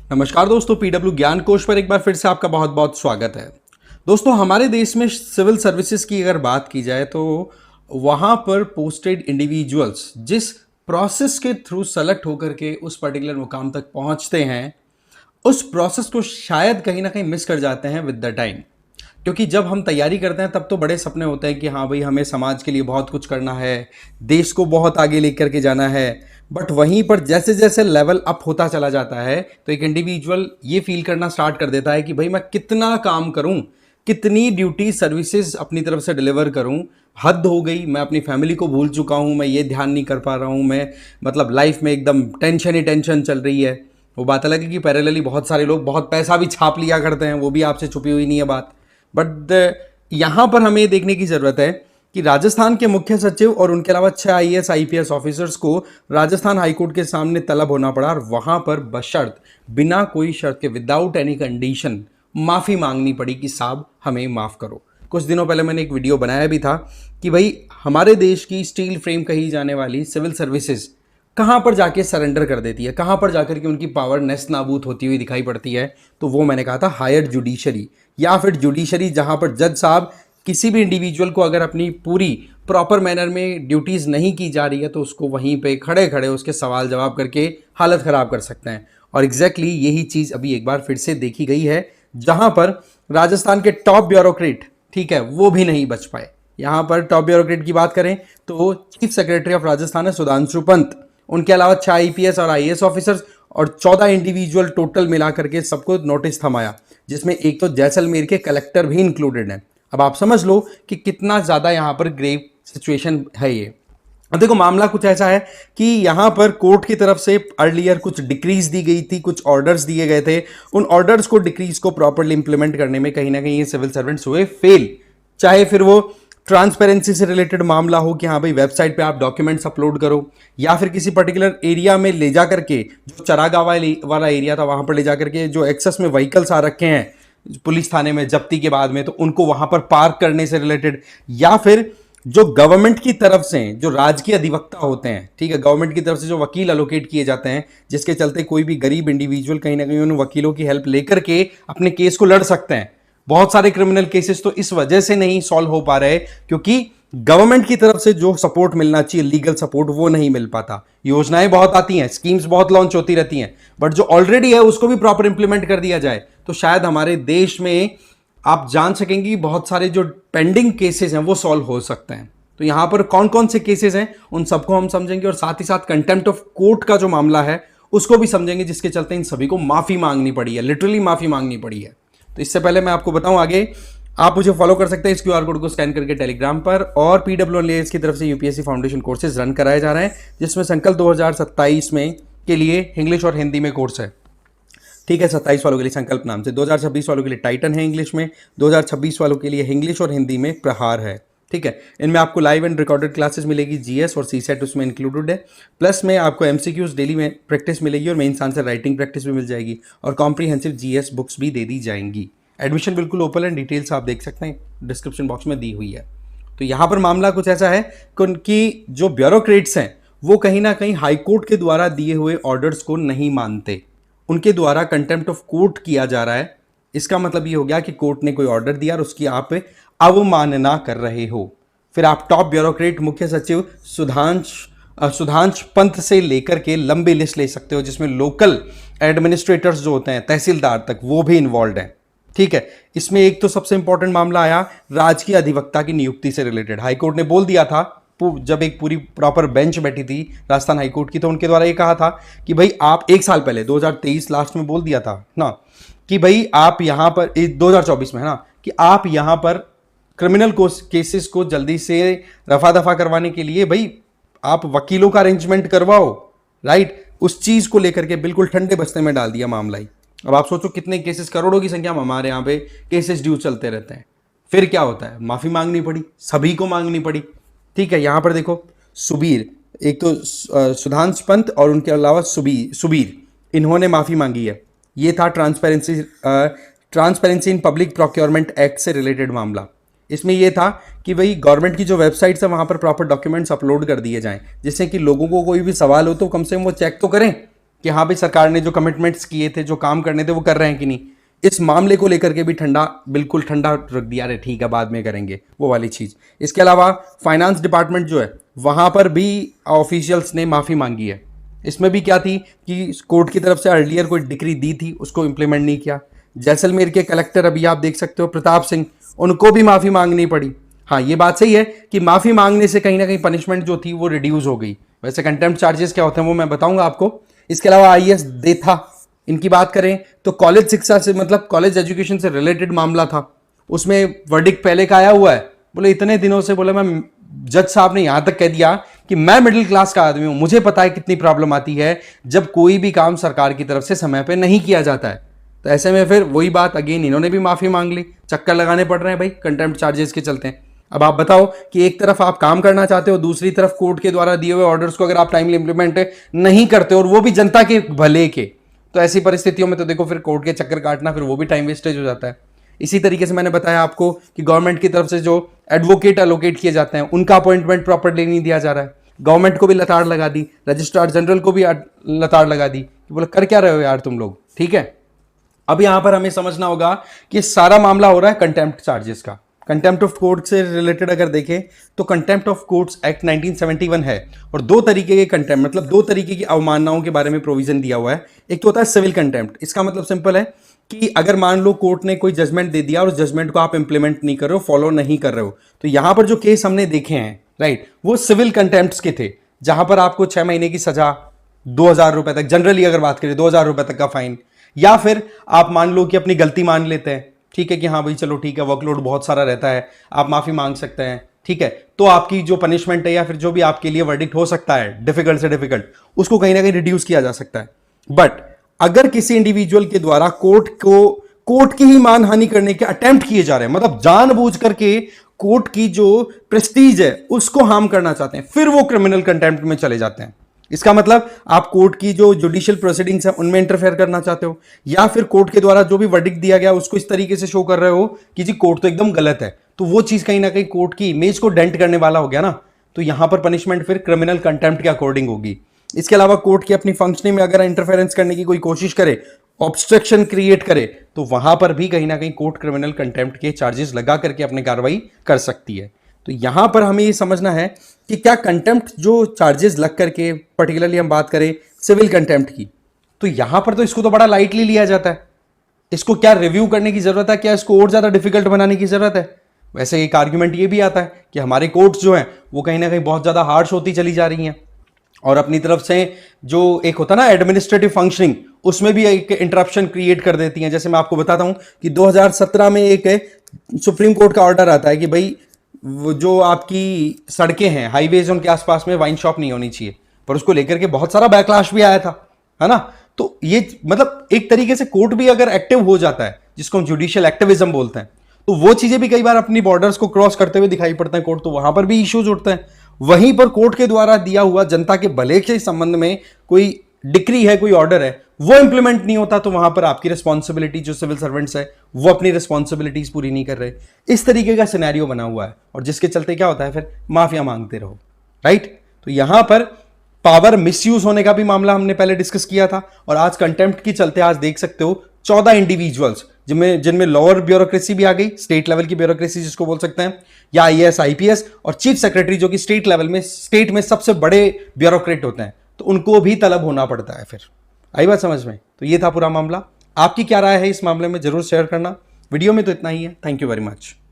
नमस्कार दोस्तों, पीडब्ल्यू ज्ञान कोश पर एक बार फिर से आपका बहुत बहुत स्वागत है। दोस्तों, हमारे देश में सिविल सर्विसेज की अगर बात की जाए तो वहाँ पर पोस्टेड इंडिविजुअल्स जिस प्रोसेस के थ्रू सेलेक्ट होकर के उस पर्टिकुलर मुकाम तक पहुँचते हैं, उस प्रोसेस को शायद कहीं ना कहीं मिस कर जाते हैं विद द टाइम। क्योंकि जब हम तैयारी करते हैं तब तो बड़े सपने होते हैं कि हाँ भाई, हमें समाज के लिए बहुत कुछ करना है, देश को बहुत आगे लेकर के जाना है। बट वहीं पर जैसे जैसे लेवल अप होता चला जाता है तो एक इंडिविजुअल ये फील करना स्टार्ट कर देता है कि भाई मैं कितना काम करूं, कितनी ड्यूटी सर्विसेज अपनी तरफ से डिलीवर करूं, हद हो गई, मैं अपनी फैमिली को भूल चुका हूं, मैं ये ध्यान नहीं कर पा रहा हूं, मैं मतलब लाइफ में एकदम टेंशन ही टेंशन चल रही है। वो बात अलग है कि पैरेलली बहुत सारे लोग बहुत पैसा भी छाप लिया करते हैं, वो भी आपसे छुपी हुई नहीं है बात। बट यहाँ पर हमें देखने की ज़रूरत है कि राजस्थान के मुख्य सचिव और उनके अलावा 6 आईएएस आईपीएस ऑफिसर्स को राजस्थान हाईकोर्ट के सामने तलब होना पड़ा और वहाँ पर बशर्त बिना कोई शर्त के विदाउट एनी कंडीशन माफ़ी मांगनी पड़ी कि साहब हमें माफ़ करो। कुछ दिनों पहले मैंने एक वीडियो बनाया भी था कि भाई हमारे देश की स्टील फ्रेम कही जाने वाली सिविल सर्विसेज कहाँ पर जाके सरेंडर कर देती है, कहाँ पर जाकर के उनकी पावर नेस्त नाबूद होती हुई दिखाई पड़ती है। तो वो मैंने कहा था हायर जुडिशरी या फिर जुडिशरी, जहाँ पर जज साहब किसी भी इंडिविजुअल को अगर अपनी पूरी प्रॉपर मैनर में ड्यूटीज़ नहीं की जा रही है तो उसको वहीं पे खड़े खड़े उसके सवाल जवाब करके हालत ख़राब कर सकते हैं। और एग्जैक्टली यही चीज़ अभी एक बार फिर से देखी गई है, जहाँ पर राजस्थान के टॉप ब्यूरोक्रेट, ठीक है, वो भी नहीं बच पाए। यहाँ पर टॉप ब्यूरोक्रेट की बात करें तो चीफ सेक्रेटरी ऑफ राजस्थान है सुधांशु पंत, उनके अलावा 6 आईपीएस और आईएएस ऑफिसर्स और 14 इंडिविजुअल टोटल मिला करके सबको नोटिस थमाया, जिसमें एक तो जैसलमेर के कलेक्टर भी इंक्लूडेड हैं। अब आप समझ लो कि कितना ज़्यादा यहाँ पर ग्रेव सिचुएशन है ये। अब देखो, मामला कुछ ऐसा है कि यहाँ पर कोर्ट की तरफ से अर्लियर कुछ डिक्रीज दी गई थी, कुछ ऑर्डर्स दिए गए थे। उन ऑर्डर्स को, डिक्रीज को प्रॉपरली इंप्लीमेंट करने में कहीं ना कहीं ये सिविल सर्वेंट्स हुए फेल। चाहे फिर वो ट्रांसपेरेंसी से रिलेटेड मामला हो कि हाँ भाई वेबसाइट पे आप डॉक्यूमेंट्स अपलोड करो, या फिर किसी पर्टिकुलर एरिया में ले जा करके, जो चरागांव वाला एरिया था वहाँ पर ले जा करके जो एक्सेस में व्हीकल्स आ रखे हैं पुलिस थाने में जब्ती के बाद में, तो उनको वहाँ पर पार्क करने से रिलेटेड, या फिर जो गवर्नमेंट की तरफ से जो राजकीय अधिवक्ता होते हैं, ठीक है, गवर्नमेंट की तरफ से जो वकील एलोकेट किए जाते हैं, जिसके चलते कोई भी गरीब इंडिविजुअल कहीं ना कहीं उन वकीलों की हेल्प लेकर के अपने केस को लड़ सकते हैं। बहुत सारे क्रिमिनल केसेस तो इस वजह से नहीं सॉल्व हो पा रहे क्योंकि गवर्नमेंट की तरफ से जो सपोर्ट मिलना चाहिए, लीगल सपोर्ट, वो नहीं मिल पाता। योजनाएं बहुत आती हैं, स्कीम्स बहुत लॉन्च होती रहती हैं, बट जो ऑलरेडी है उसको भी प्रॉपर इंप्लीमेंट कर दिया जाए तो शायद हमारे देश में आप जान सकेंगे कि बहुत सारे जो पेंडिंग केसेस हैं वो सॉल्व हो सकते हैं। तो यहां पर कौन कौन से केसेस हैं उन सबको हम समझेंगे, और साथ ही साथ कंटेम्प्ट ऑफ कोर्ट का जो मामला है उसको भी समझेंगे, जिसके चलते इन सभी को माफी मांगनी पड़ी है, लिटरली माफी मांगनी पड़ी है। तो इससे पहले मैं आपको बताऊं आगे, आप मुझे फॉलो कर सकते हैं इस क्यूआर कोड को स्कैन करके टेलीग्राम पर, और पीडब्ल्यू की तरफ से यूपीएससी फाउंडेशन कोर्सेज रन कराए जा रहे हैं, जिसमें संकल्प 2027 में के लिए इंग्लिश और हिंदी में कोर्स है, ठीक है। 27 वालों के लिए संकल्प नाम से, 2026 वालों के लिए टाइटन है इंग्लिश में, 2026 वालों के लिए इंग्लिश और हिंदी में प्रहार है, ठीक है। इनमें आपको लाइव एंड रिकॉर्डेड क्लासेस मिलेगी, जीएस और सीसेट उसमें इंक्लूडेड है, प्लस में आपको एमसीक्यूज डेली में प्रैक्टिस मिलेगी और मेंस आंसर राइटिंग प्रैक्टिस भी मिल जाएगी, और कॉम्प्रीहेंसिव जीएस बुक्स भी दे दी जाएंगी। एडमिशन बिल्कुल ओपन है, डिटेल्स आप देख सकते हैं, डिस्क्रिप्शन बॉक्स में दी हुई है। तो यहाँ पर मामला कुछ ऐसा है कि उनकी जो ब्यूरोक्रेट्स हैं वो कहीं ना कहीं हाईकोर्ट के द्वारा दिए हुए ऑर्डर्स को नहीं मानते, उनके द्वारा कंटेम्प्ट ऑफ कोर्ट किया जा रहा है। इसका मतलब ये हो गया कि कोर्ट ने कोई ऑर्डर दिया और उसकी आप अवमानना कर रहे हो। फिर आप टॉप ब्यूरोक्रेट मुख्य सचिव सुधांश पंत से लेकर के लंबी लिस्ट ले सकते हो, जिसमें लोकल एडमिनिस्ट्रेटर्स जो होते हैं, तहसीलदार तक, वो भी इन्वॉल्व हैं, ठीक है। इसमें एक तो सबसे इंपॉर्टेंट मामला आया राजकीय अधिवक्ता की नियुक्ति से रिलेटेड। हाईकोर्ट ने बोल दिया था, जब एक पूरी प्रॉपर बेंच बैठी थी राजस्थान हाईकोर्ट की, तो उनके द्वारा ये कहा था कि भाई आप एक साल पहले 2023 लास्ट में बोल दिया था ना कि भाई आप यहाँ पर 2024 में है ना कि आप यहाँ पर क्रिमिनल केसेस को जल्दी से रफा दफा करवाने के लिए भाई आप वकीलों का अरेंजमेंट करवाओ, राइट। उस चीज को लेकर के बिल्कुल ठंडे बस्ते में डाल दिया मामला ही। अब आप सोचो कितने केसेस, करोड़ों की संख्या में हमारे यहाँ पे केसेस ड्यू चलते रहते हैं। फिर क्या होता है, माफी मांगनी पड़ी, सभी को मांगनी पड़ी, ठीक है। यहां पर देखो सुबीर, एक तो सुधांश पंत और उनके अलावा सुबीर, इन्होंने माफी मांगी है। ये था transparency in public procurement act से रिलेटेड मामला। इसमें यह था कि भाई गवर्नमेंट की जो वेबसाइट्स है वहां पर प्रॉपर डॉक्यूमेंट्स अपलोड कर दिए जाएं, जिससे कि लोगों को कोई भी सवाल हो तो कम से कम वो चेक तो करें कि हाँ भाई सरकार ने जो कमिटमेंट्स किए थे, जो काम करने थे, वो कर रहे हैं कि नहीं। इस मामले को लेकर के भी बिल्कुल ठंडा रख दिया, अरे ठीक है बाद में करेंगे, वो वाली चीज़। इसके अलावा फाइनेंस डिपार्टमेंट जो है वहाँ पर भी ऑफिशियल्स ने माफ़ी मांगी है। इसमें भी क्या थी कि कोर्ट की तरफ से अर्लियर कोई डिक्री दी थी, उसको इम्प्लीमेंट नहीं किया। जैसलमेर के कलेक्टर अभी आप देख सकते हो प्रताप सिंह, उनको भी माफ़ी मांगनी पड़ी। हाँ ये बात सही है कि माफ़ी मांगने से कहीं ना कहीं पनिशमेंट जो थी वो रिड्यूस हो गई। वैसे कंटेम्प्ट चार्जेस क्या होते हैं वो मैं बताऊंगा आपको। इसके अलावा आईएएस देथा, इनकी बात करें तो कॉलेज शिक्षा से मतलब कॉलेज एजुकेशन से रिलेटेड मामला था। उसमें वर्डिक्ट पहले का आया हुआ है, बोले इतने दिनों से, बोले मैं, जज साहब ने यहां तक कह दिया कि मैं मिडिल क्लास का आदमी हूं, मुझे पता है कितनी प्रॉब्लम आती है जब कोई भी काम सरकार की तरफ से समय पे नहीं किया जाता है। तो ऐसे में फिर वही बात अगेन, इन्होंने भी माफी मांग ली, चक्कर लगाने पड़ रहे हैं भाई कंटेम्प्ट चार्जेस के चलते हैं। अब आप बताओ कि एक तरफ आप काम करना चाहते हो, दूसरी तरफ कोर्ट के द्वारा दिए हुए ऑर्डर्स को अगर आप टाइमली इंप्लीमेंट नहीं करते और वो भी जनता के भले के, तो ऐसी परिस्थितियों में तो देखो फिर कोर्ट के चक्कर काटना, फिर वो भी टाइम वेस्टेज हो जाता है। इसी तरीके से मैंने बताया आपको कि गवर्नमेंट की तरफ से जो एडवोकेट एलोकेट किए जाते हैं उनका अपॉइंटमेंट प्रॉपरली नहीं दिया जा रहा है। गवर्नमेंट को भी लताड़ लगा दी, रजिस्ट्रार जनरल को भी लताड़ लगा दी कि बोले कर क्या रहे हो यार तुम लोग, ठीक है। अब यहां पर हमें समझना होगा कि सारा मामला हो रहा है कंटेम्प्ट चार्जेस का। कंटेम्प्ट ऑफ कोर्ट से रिलेटेड अगर देखें तो कंटेम्प्ट ऑफ कोर्ट्स एक्ट 1971 है, और दो तरीके के कंटेम्प्ट मतलब दो तरीके की अवमाननाओं के बारे में प्रोविजन दिया हुआ है। एक तो होता है सिविल कंटेम्प्ट, इसका मतलब सिंपल है कि अगर मान लो कोर्ट ने कोई जजमेंट दे दिया और उस जजमेंट को आप इंप्लीमेंट नहीं कर रहे हो, फॉलो नहीं कर रहे हो, तो यहां पर जो केस हमने देखे हैं राइट, वो सिविल कंटेम्प्ट के थे, जहां पर आपको 6 महीने की सजा, 2,000 रुपए तक, जनरली अगर बात करें 2,000 रुपए तक का फाइन, या फिर आप मान लो कि अपनी गलती मान लेते हैं, ठीक है कि हाँ भाई चलो ठीक है वर्कलोड बहुत सारा रहता है, आप माफी मांग सकते हैं, ठीक है, तो आपकी जो पनिशमेंट है या फिर जो भी आपके लिए वर्डिक्ट हो सकता है डिफिकल्ट से डिफिकल्ट, उसको कहीं ना कहीं रिड्यूस किया जा सकता है। बट अगर किसी इंडिविजुअल के द्वारा कोर्ट की ही मानहानि करने के अटेम्प्ट किए जा रहे हैं, मतलब जानबूझ करके कोर्ट की जो प्रेस्टीज है उसको हार्म करना चाहते हैं, फिर वो क्रिमिनल कंटेम्प्ट में चले जाते हैं। इसका मतलब आप कोर्ट की जो जुडिशियल प्रोसीडिंग्स है उनमें इंटरफेयर करना चाहते हो, या फिर कोर्ट के द्वारा जो भी वर्डिक्ट दिया गया उसको इस तरीके से शो कर रहे हो कि जी कोर्ट तो एकदम गलत है, तो वो चीज कहीं ना कहीं कोर्ट की इमेज को डेंट करने वाला हो गया ना, तो यहां पर पनिशमेंट फिर क्रिमिनल कंटेम्प्ट के अकॉर्डिंग होगी। इसके अलावा कोर्ट की अपनी फंक्शनिंग में अगर इंटरफेरेंस करने की कोई कोशिश करे, ऑब्स्ट्रक्शन क्रिएट करे, तो वहां पर भी कहीं ना कहीं कोर्ट क्रिमिनल कंटेम्प्ट के चार्जेस लगा करके अपनी कार्रवाई कर सकती है। तो यहां पर हमें ये समझना है कि क्या कंटेम्प्ट जो चार्जेस लग करके, पर्टिकुलरली हम बात करें सिविल कंटेम्प्ट की, तो यहां पर तो इसको तो बड़ा लाइटली लिया जाता है, इसको क्या रिव्यू करने की जरूरत है, क्या इसको और ज्यादा डिफिकल्ट बनाने की जरूरत है। वैसे एक आर्ग्यूमेंट ये भी आता है कि हमारे कोर्ट्स जो हैं वो कहीं ना कहीं बहुत ज्यादा हार्श होती चली जा रही हैं, और अपनी तरफ से जो एक होता है ना एडमिनिस्ट्रेटिव फंक्शनिंग, उसमें भी एक इंटरप्शन क्रिएट कर देती हैं। जैसे मैं आपको बताता हूं कि 2017 में एक सुप्रीम कोर्ट का ऑर्डर आता है कि भाई वो जो आपकी सड़कें हैं, हाईवेज, उनके आसपास में वाइन शॉप नहीं होनी चाहिए, पर उसको लेकर के बहुत सारा बैकलैश भी आया था, है ना। तो ये मतलब एक तरीके से कोर्ट भी अगर एक्टिव हो जाता है, जिसको हम जुडिशियल एक्टिविज्म बोलते हैं, तो वो चीजें भी कई बार अपनी बॉर्डर्स को क्रॉस करते हुए दिखाई पड़ते हैं कोर्ट, तो वहां पर भी इश्यूज उठते हैं। वहीं पर कोर्ट के द्वारा दिया हुआ जनता के भले के संबंध में कोई डिक्री है, कोई ऑर्डर है, वो इंप्लीमेंट नहीं होता, तो वहां पर आपकी रिस्पॉन्सिबिलिटी, जो सिविल सर्वेंट्स है वो अपनी रिस्पॉन्सिबिलिटीज पूरी नहीं कर रहे। इस तरीके का सिनेरियो बना हुआ है, और जिसके चलते क्या होता है फिर माफिया मांगते रहो, राइट। तो यहां पर पावर मिसयूज होने का भी मामला हमने पहले डिस्कस किया था, और आज कंटेम्प्ट के चलते आज देख सकते हो 14 इंडिविजुअल्स जिनमें लोअर ब्यूरोक्रेसी भी आ गई, स्टेट लेवल की ब्यूरोक्रेसी जिसको बोल सकते हैं, या आईएएस आईपीएस, और चीफ सेक्रेटरी जो कि स्टेट लेवल में, स्टेट में सबसे बड़े ब्यूरोक्रेट होते हैं, तो उनको भी तलब होना पड़ता है। फिर आई बात समझ में। तो ये था पूरा मामला। आपकी क्या राय है इस मामले में, जरूर शेयर करना। वीडियो में तो इतना ही है। Thank you very much.